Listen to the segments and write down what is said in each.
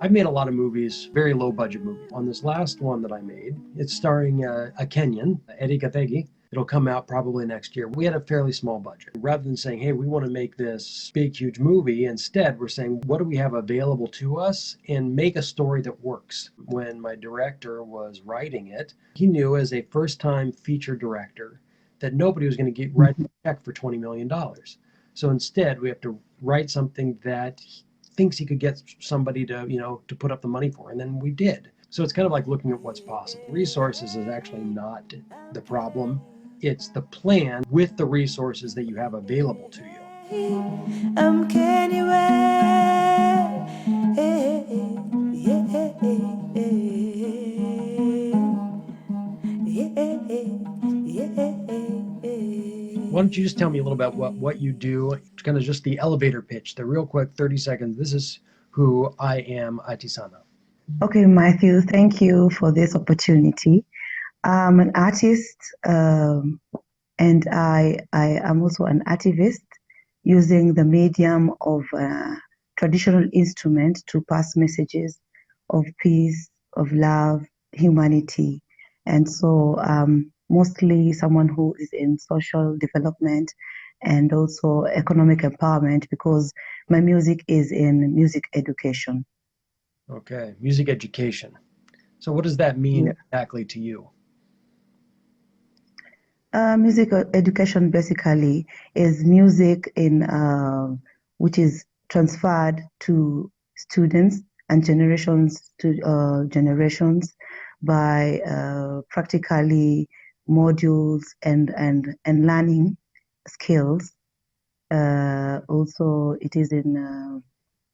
I've made a lot of movies, very low budget movies. On this last one that I made, it's starring a Kenyan, Ati. It'll come out probably next year. We had a fairly small budget. Rather than saying, hey, we want to make this big, huge movie, instead we're saying, what do we have available to us and make a story that works. When my director was writing it, he knew as a first-time feature director that nobody was going to write a check for $20 million. So instead, we have to write something that he thinks he could get somebody to put up the money for, and then we did. So it's kind of like looking at what's possible. Resources is actually not the problem. It's the plan with the resources that you have available to you. Why don't you just tell me a little about what you do, kind of just the elevator pitch, the real quick 30 seconds. This is who I am, Ati Sanna. Okay, Matthew, thank you for this opportunity. I'm an artist, and I am also an activist using the medium of traditional instrument to pass messages of peace, of love, humanity. And so mostly someone who is in social development and also economic empowerment, because my music is in music education. Okay, music education. So what does that mean exactly to you? Music education basically is music in which is transferred to students and generations to generations by practically modules and learning skills. Also, it is in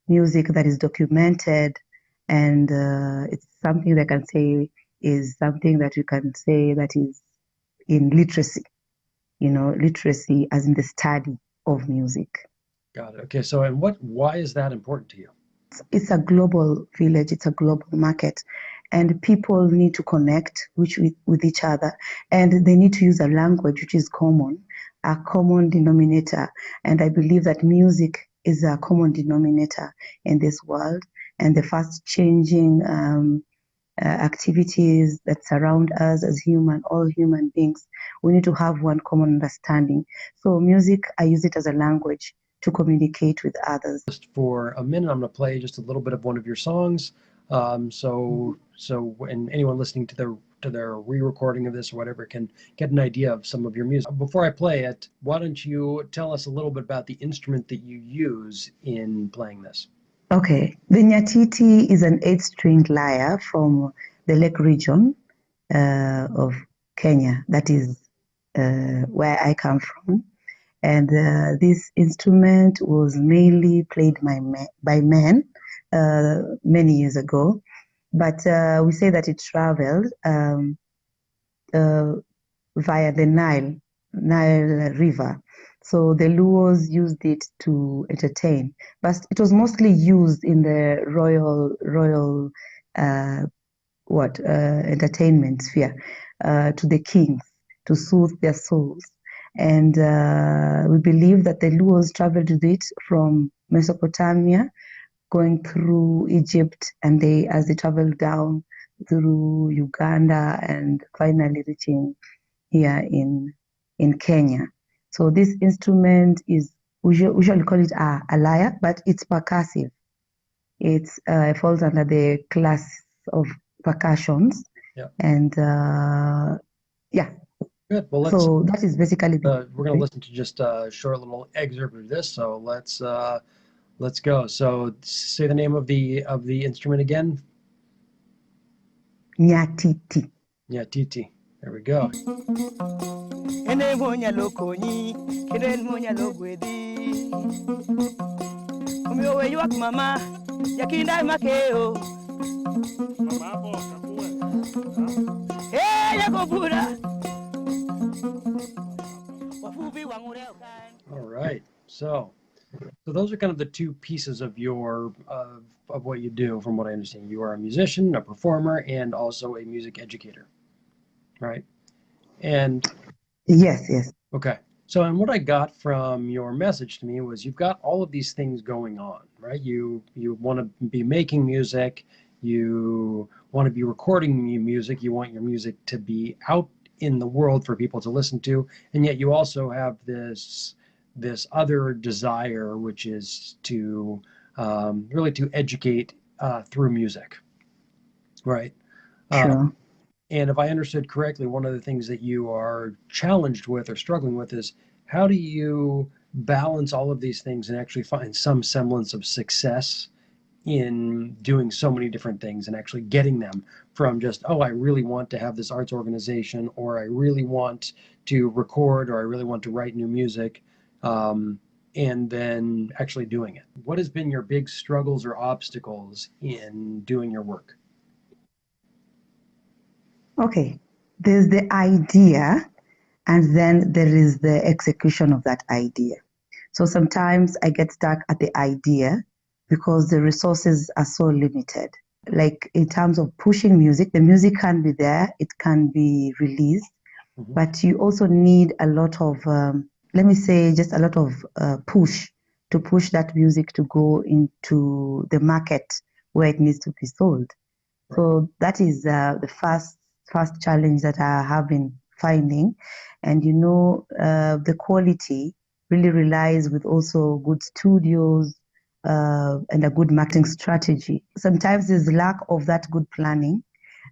music that is documented, and it's something that I can say is something that you can say that is in literacy, literacy as in the study of music. Got it. Okay, so why is that important to you? It's a global village, it's a global market, and people need to connect with each other, and they need to use a language which is common, a common denominator. And I believe that music is a common denominator in this world, and the fast changing activities that surround us as all human beings, we need to have one common understanding. So music, I use it as a language to communicate with others. Just for a minute, I'm going to play just a little bit of one of your songs. So when anyone listening to their re-recording of this or whatever can get an idea of some of your music. Before I play it, why don't you tell us a little bit about the instrument that you use in playing this? Okay, the nyatiti is an 8-stringed lyre from the Lake region of Kenya. That is where I come from. And this instrument was mainly played by men many years ago. But we say that it traveled via the Nile River. So the Luos used it to entertain, but it was mostly used in the royal entertainment sphere to the kings to soothe their souls. And we believe that the Luos traveled with it from Mesopotamia, going through Egypt, and as they traveled down through Uganda and finally reaching here in Kenya. So this instrument is, we usually call it a lyre, but it's percussive. It falls under the class of percussions. Yeah. And yeah. Good. Well, so that is basically we're going to listen to just a short little excerpt of this. So let's go. So say the name of the instrument again. Nyatiti. Nyatiti. There we go. All right. So those are kind of the two pieces of your of what you do, from what I understand. You are a musician, a performer, and also a music educator, right? And yes. Okay. So, and what I got from your message to me was you've got all of these things going on, right? You want to be making music, you want to be recording music, you want your music to be out in the world for people to listen to, and yet you also have this other desire, which is to really to educate through music, right? Uh, Sure. and if I understood correctly, one of the things that you are challenged with or struggling with is how do you balance all of these things and actually find some semblance of success in doing so many different things and actually getting them from just, oh, I really want to have this arts organization, or I really want to record, or I really want to write new music, and then actually doing it. What has been your big struggles or obstacles in doing your work? Okay. There's the idea, and then there is the execution of that idea. So sometimes I get stuck at the idea because the resources are so limited. Like in terms of pushing music, the music can be there, it can be released, Mhm. but you also need a lot of, let me say, just a lot of push to push that music to go into the market where it needs to be sold. Right. So that is the first challenge that I have been finding, and the quality really relies with also good studios and a good marketing strategy. Sometimes there's lack of that good planning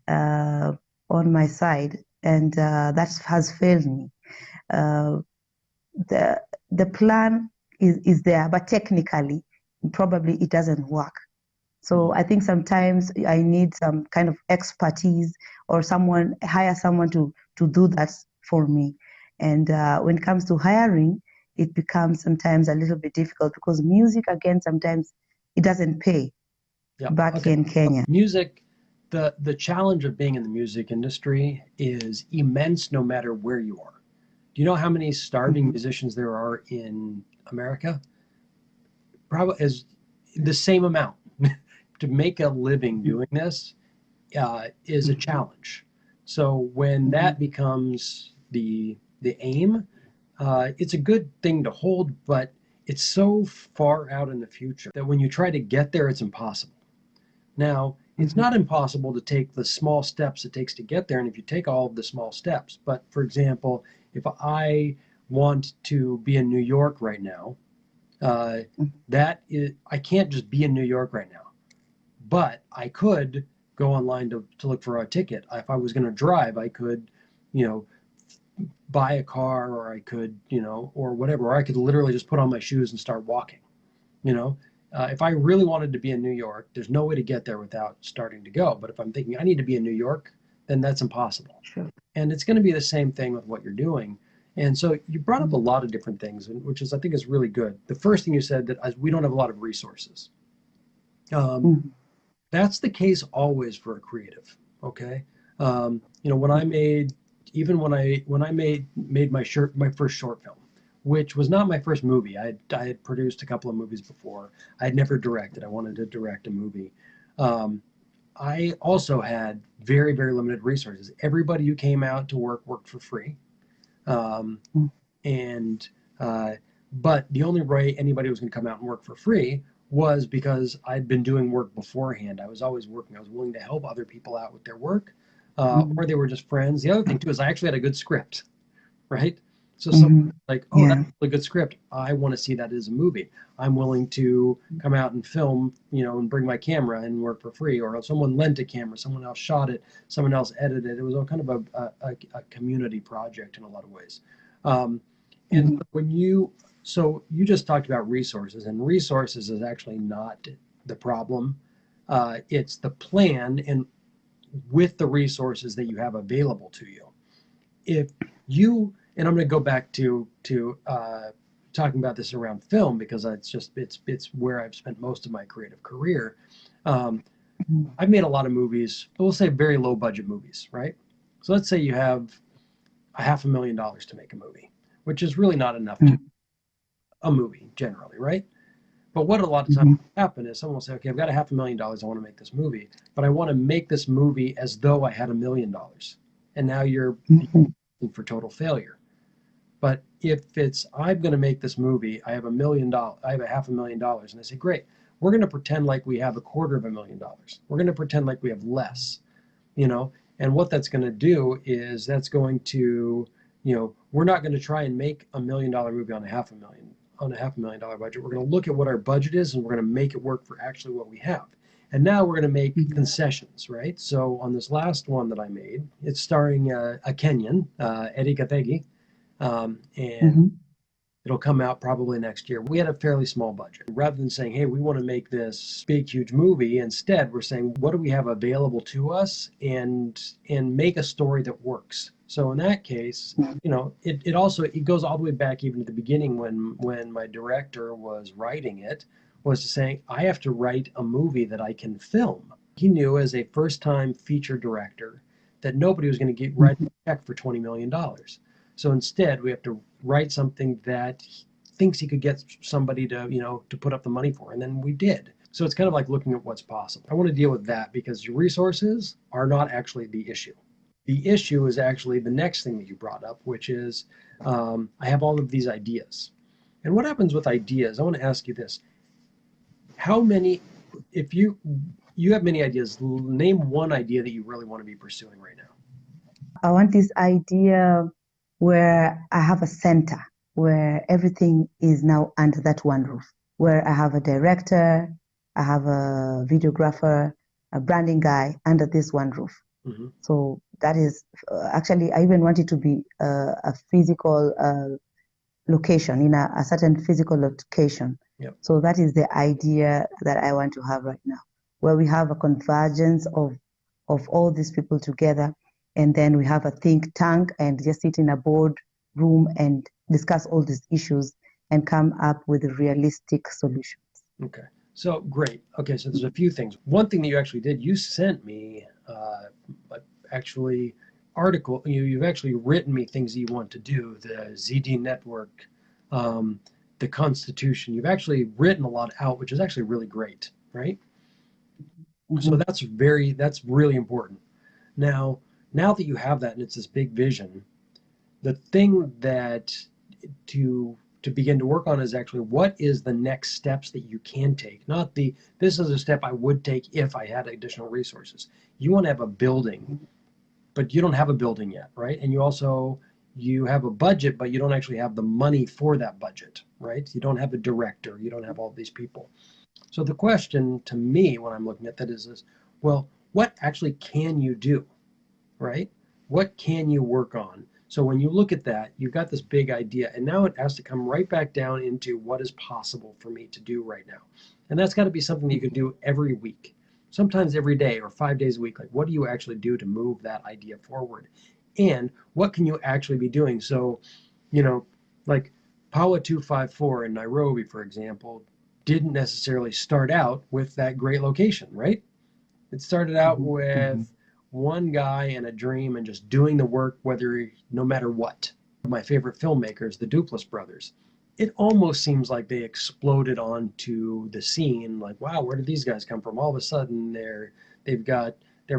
uh, on my side, and that has failed me. Uh, the the plan is there, but technically, probably it doesn't work. So I think sometimes I need some kind of expertise or hire someone to do that for me. And when it comes to hiring, it becomes sometimes a little bit difficult because music, again, sometimes it doesn't pay Yeah. back Okay. here in Kenya. Music, the challenge of being in the music industry is immense no matter where you are. Do you know how many starving Mhm. musicians there are in America? Probably as the same amount. To make a living Mhm. doing this is a Mhm. challenge. So when Mhm. that becomes the aim, it's a good thing to hold, but it's so far out in the future that when you try to get there, it's impossible. Now, it's Mhm. not impossible to take the small steps it takes to get there, and if you take all of the small steps, but for example, if I want to be in New York right now, uh, Mhm. I can't just be in New York right now, but I could go online to look for a ticket. If I was going to drive, I could, you know, buy a car, or I could, or whatever, or I could literally just put on my shoes and start walking. You know, if I really wanted to be in New York, there's no way to get there without starting to go. But if I'm thinking I need to be in New York, then that's impossible. Sure. And it's going to be the same thing with what you're doing. And so you brought up a Mhm. lot of different things, which is I think is really good. The first thing you said that we don't have a lot of resources. Um, Mhm. that's the case always for a creative. Okay, when I made even when I made my first short film, which was not my first movie. I had produced a couple of movies before. I had never directed. I wanted to direct a movie. Um, I also had very very limited resources. Everybody who came out to worked for free, um, Mhm. and uh, but the only way anybody was going to come out and work for free was because I'd been doing work beforehand. I was always working. I was willing to help other people out with their work, or Mhm. they were just friends. The other thing too is I actually had a good script, right? So someone Mhm. like, oh, that's Yeah. a good script. I want to see that as a movie. I'm willing to come out and film, and bring my camera and work for free. Or if someone lent a camera, someone else shot it, someone else edited it. It was all kind of a community project in a lot of ways. Um, and Mhm. so you just talked about resources, and resources is actually not the problem. It's the plan and with the resources that you have available to you. If you and I'm going to go back to talking about this around film because it's where I've spent most of my creative career. Um, Mhm. I've made a lot of movies. We'll say very low budget movies, right? So let's say you have a $500,000 to make a movie, which is really not enough to Mhm. a movie generally, right? But what a lot of times Mhm. happen is someone will say, okay, I've got a $500,000. I want to make this movie, but I want to make this movie as though I had $1 million. And now you're Mhm. for total failure. But if it's, I'm going to make this movie, I have $1 million, I have a $500,000, and I say, great, we're going to pretend like we have $250,000. We're going to pretend like we have less, you know, and what that's going to do is that's going to, we're not going to try and make $1 million movie on a $500,000 budget. We're going to look at what our budget is and we're going to make it work for actually what we have. And now we're going to make concessions, right? So on this last one that I made, it's starring a Kenyan, Ati Sanna, and it'll come out probably next year. We had a fairly small budget. Rather than saying, hey, we want to make this big, huge movie, instead we're saying, what do we have available to us, and make a story that works. So in that case, it also goes all the way back even to the beginning when my director was writing it, was saying, I have to write a movie that I can film. He knew as a first-time feature director that nobody was going to write a check for $20 million. So instead, we have to write something that he thinks he could get somebody to put up the money for, and then we did. So it's kind of like looking at what's possible. I want to deal with that because your resources are not actually the issue. The issue is actually the next thing that you brought up, which is I have all of these ideas. And what happens with ideas? I want to ask you this. How many, if you have many ideas, name one idea that you really want to be pursuing right now. I want this idea where I have a center where everything is now under that one roof, where I have a director, I have a videographer, a branding guy under this one roof. Mm-hmm. So that is actually, I even want it to be a physical location, in a certain physical location. Yep. So that is the idea that I want to have right now, where we have a convergence of all these people together, and then we have a think tank and just sit in a board room and discuss all these issues and come up with realistic solutions. Okay, so great. Okay, so there's a few things. One thing that you actually did, you sent me article. You've actually written me things that you want to do. The ZD network, the Constitution. You've actually written a lot out, which is actually really great, right? Mm-hmm. So that's really important. Now that you have that and it's this big vision, the thing that to begin to work on is actually what is the next steps that you can take, not this is a step I would take if I had additional resources. You want to have a building, but you don't have a building yet, right? And you have a budget, but you don't actually have the money for that budget, right? You don't have a director, you don't have all these people. So the question to me when I'm looking at that is, well, what actually can you do, right? What can you work on? So when you look at that, you've got this big idea, and now it has to come right back down into what is possible for me to do right now. And that's got to be something that you can do every week, sometimes every day or 5 days a week. Like, what do you actually do to move that idea forward? And what can you actually be doing? So, like PAWA 254 in Nairobi, for example, didn't necessarily start out with that great location, right? It started out with one guy and a dream and just doing the work, no matter what. My favorite filmmakers, the Duplass Brothers, it almost seems like they exploded onto the scene. Like, wow, where did these guys come from? All of a sudden, they're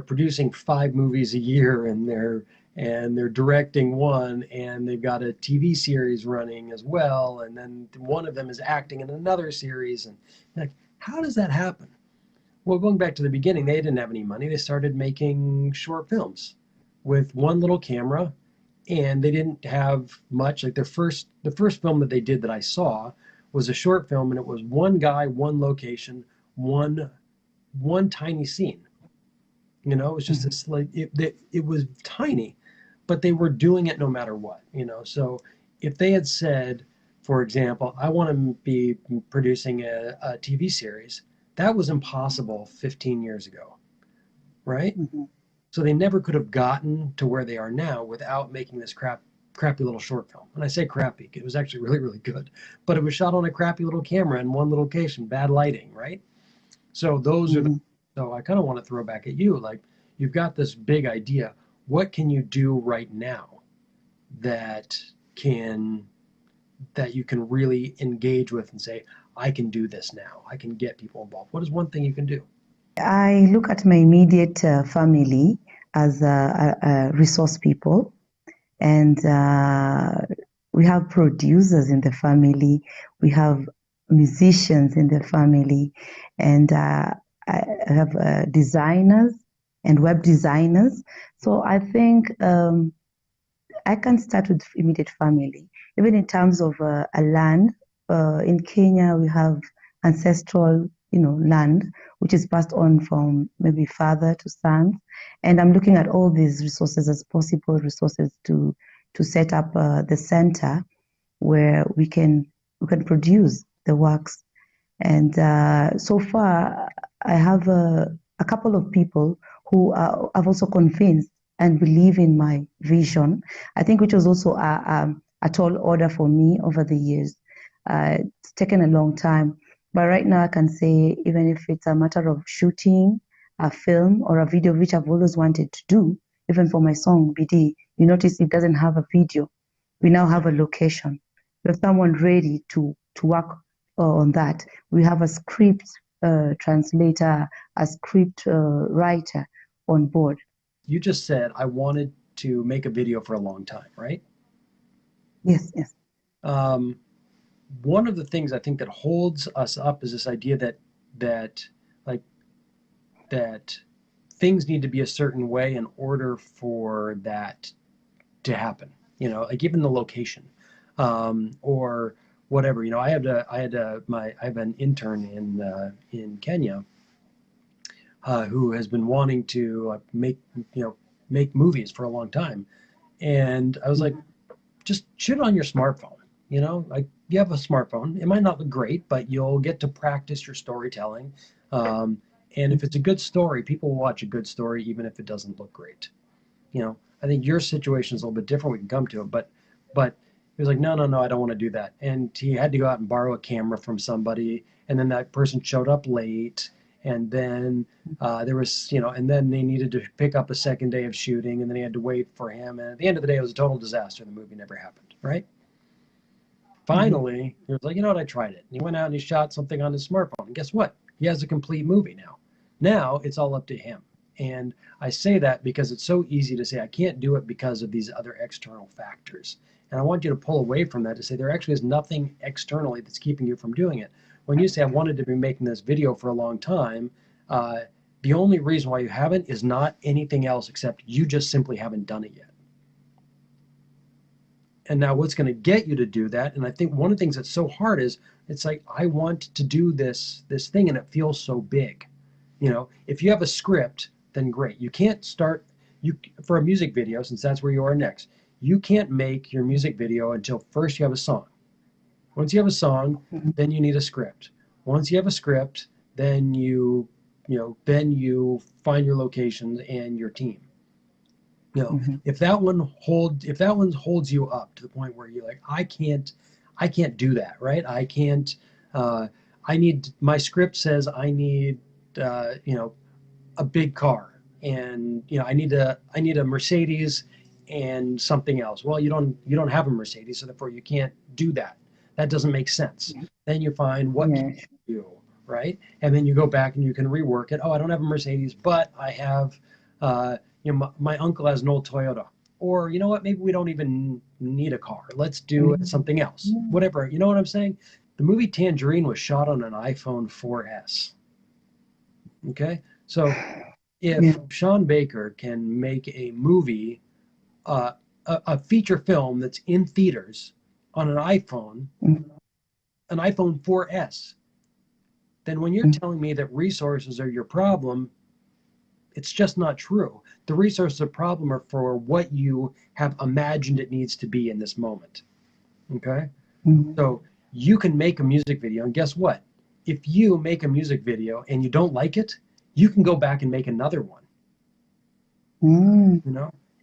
producing 5 movies a year, and they're directing one, and they've got a TV series running as well, and then one of them is acting in another series. And like, how does that happen? Well, going back to the beginning, they didn't have any money. They started making short films with one little camera, and they didn't have much. Like the first film that they did that I saw was a short film, and it was one guy, one location, one tiny scene. It was just this, like, it was tiny, but they were doing it no matter what. So if they had said, for example, I want to be producing a TV series, that was impossible 15 years ago, right? Mm-hmm. So they never could have gotten to where they are now without making this crappy little short film. And I say crappy, it was actually really, really good, but it was shot on a crappy little camera in one location, bad lighting, right? So those are so I kind of want to throw back at you, like, you've got this big idea. What can you do right now that you can really engage with and say, I can do this now. I can get people involved. What is one thing you can do? I look at my immediate family as resource people, and we have producers in the family, we have musicians in the family, and I have designers and web designers. So I think I can start with immediate family. Even in terms of a land, in Kenya we have ancestral, land which is passed on from maybe father to son, and I'm looking at all these resources as possible resources to set up the center where we can produce the works. And so far, I have a couple of people who I've also convinced and believe in my vision. I think which was also a tall order for me over the years. It's taken a long time, but right now I can say even if it's a matter of shooting a film or a video, which I've always wanted to do, even for my song BD, you notice it doesn't have a video. We now have a location. We have someone ready to work on that. We have a script translator, a script writer on board. You just said I wanted to make a video for a long time, right? Yes, yes. Um, One of the things I think that holds us up is this idea that like that things need to be a certain way in order for that to happen. Like even the location, or whatever. I have an intern in Kenya who has been wanting to make movies for a long time, and I was like, just shoot it on your smartphone. Like you have a smartphone. It might not look great, but you'll get to practice your storytelling. Um, and if it's a good story, people will watch a good story, even if it doesn't look great. I think your situation is a little bit different. We can come to it, but he was like, no, no, no, I don't want to do that. And he had to go out and borrow a camera from somebody, and then that person showed up late, and then there was, and then they needed to pick up a second day of shooting, and then he had to wait for him. And at the end of the day, it was a total disaster. The movie never happened, right? Finally, he was like, you know what, I tried it. And he went out and he shot something on his smartphone. And guess what? He has a complete movie now. Now it's all up to him. And I say that because it's so easy to say, I can't do it because of these other external factors. And I want you to pull away from that to say there actually is nothing externally that's keeping you from doing it. When you say, I wanted to be making this video for a long time, the only reason why you haven't is not anything else except you just simply haven't done it yet. And now what's going to get you to do that, and I think one of the things that's so hard is it's like, I want to do this thing and it feels so big. If you have a script, then great. You can't start for a music video, since that's where you are next. You can't make your music video until first you have a song. Once you have a song, then you need a script. Once you have a script, then you find your locations and your team. If that one holds you up to the point where you're like, I can't do that, right? I can't. I need, my script says I need a big car, and I need a Mercedes and something else. Well, you don't have a Mercedes, so therefore you can't do that. That doesn't make sense. Then you find what can you do, right? And then you go back and you can rework it. Oh, I don't have a Mercedes, but I have my uncle has an old Toyota. Or you know what? Maybe we don't even need a car. Let's do something else. Whatever. You know what I'm saying? The movie Tangerine was shot on an iPhone 4S. Okay, so if Sean Baker can make a movie, a feature film that's in theaters on an iPhone 4S, then when you're telling me that resources are your problem, it's just not true. The resources of problem are for what you have imagined it needs to be in this moment. Okay? So you can make a music video, and guess what? If you make a music video and you don't like it, you can go back and make another one.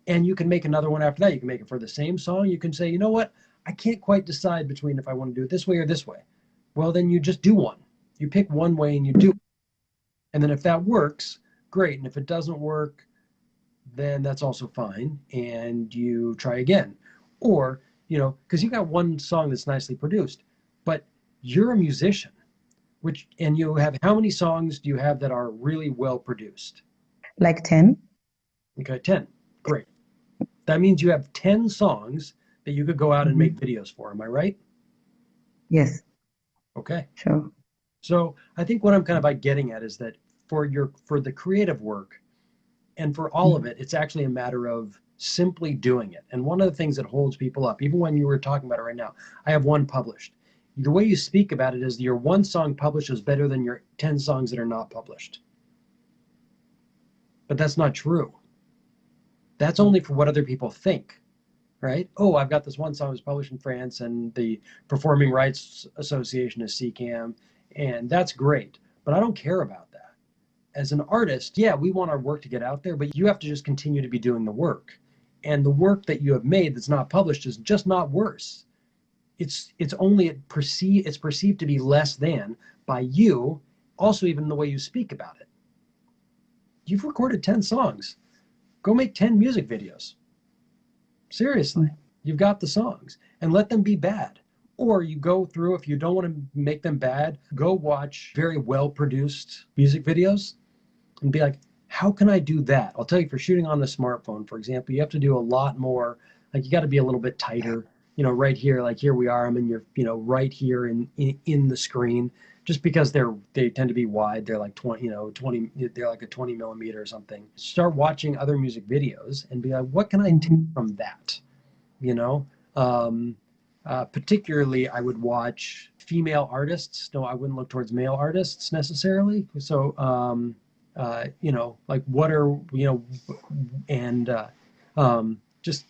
And you can make another one after that. You can make it for the same song. You can say, you know what? I can't quite decide between if I want to do it this way or this way. Well, then you just do one. You pick one way and you do it. And then if that works, great. And if it doesn't work, then that's also fine. And you try again. Or, because you got one song that's nicely produced, but you're a musician, and you have, how many songs do you have that are really well produced? Like 10. Okay, 10. Great. That means you have 10 songs that you could go out and make videos for. Am I right? Yes, Okay. sure. So I think what I'm kind of like getting at is that for the creative work and for all of it, it's actually a matter of simply doing it. And one of the things that holds people up, even when you were talking about it right now, I have one published. The way you speak about it is your one song published is better than your 10 songs that are not published. But that's not true. That's only for what other people think, right? Oh, I've got this one song that's published in France and the Performing Rights Association is CCAM, and that's great. But I don't care about that. As an artist, yeah, we want our work to get out there, but you have to just continue to be doing the work. And the work that you have made that's not published is just not worse. It's perceived to be less than by you, also even the way you speak about it. You've recorded 10 songs. Go make 10 music videos. Seriously, you've got the songs, and let them be bad. Or you go through, if you don't want to make them bad, go watch very well-produced music videos and be like, how can I do that? I'll tell you, for shooting on the smartphone, for example, you have to do a lot more. Like, you got to be a little bit tighter. Right here, like here we are, I'm in your, right here in the screen, just because they tend to be wide. They're like 20, they're like a 20 millimeter or something. Start watching other music videos and be like, what can I take from that? Particularly, I would watch female artists. No, I wouldn't look towards male artists necessarily. So, like what are, just,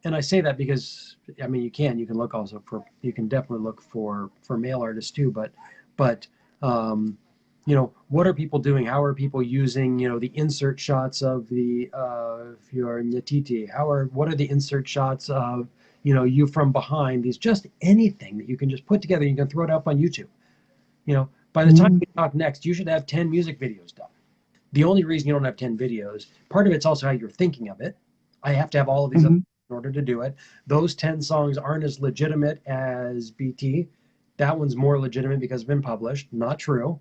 and I say that because, I mean, you can look also you can definitely look for male artists too, but, what are people doing? How are people using, the insert shots of your Nyatiti? What are the insert shots of, you from behind? These, just anything that you can just put together, you can throw it up on YouTube. By the time we talk next, you should have 10 music videos done. The only reason you don't have 10 videos, part of it's also how you're thinking of it. I have to have all of these other in order to do it. Those 10 songs aren't as legitimate as BT. That one's more legitimate because it's been published. Not true.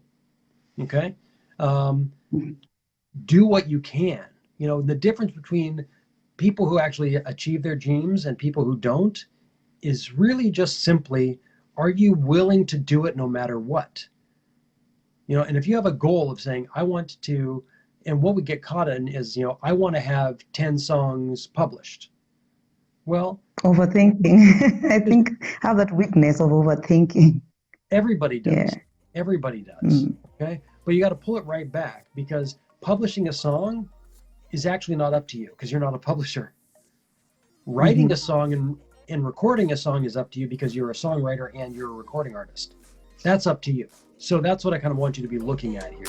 Okay? Do what you can. The difference between people who actually achieve their dreams and people who don't is really just simply, are you willing to do it no matter what? And if you have a goal of saying, I want to, and what we get caught in is, I want to have 10 songs published. Well, overthinking. I think I have that weakness of overthinking. Everybody does. Yeah. Everybody does. Okay. But you got to pull it right back, because publishing a song is actually not up to you because you're not a publisher. Writing a song and recording a song is up to you because you're a songwriter and you're a recording artist. That's up to you. So that's what I kind of want you to be looking at here.